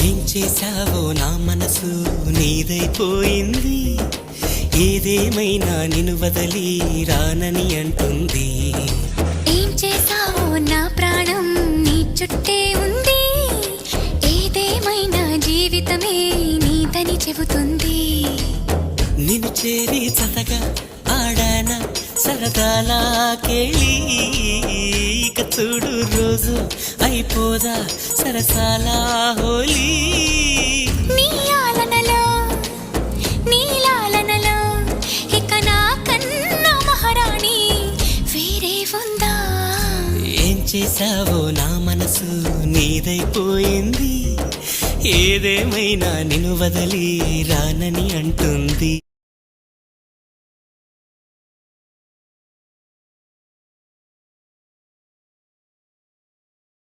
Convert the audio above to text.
ఏం చేశావో నా మనసు నీదైపోయింది, ఏదేమైనా నిన్ను వదలి రానని అంటుంది. ఏం చేశావో నా ప్రాణం నీ చుట్టే ఉంది, ఏదేమైనా జీవితమే నీదని చెబుతుంది. నిన్ను చేరి చతగా ఆడాన సరదాలా కేళి, ఇక చూడు రోజు అయిపోదా సరసాలా హోలీ. నీ ఆలనలో నీ లాలనలో ఇక నా కన్నా మహారాణి వేరే ఉందా? ఏం చేశావో నా మనసు నీదైపోయింది, ఏదేమైనా నిన్ను వదలి రానని అంటుంది.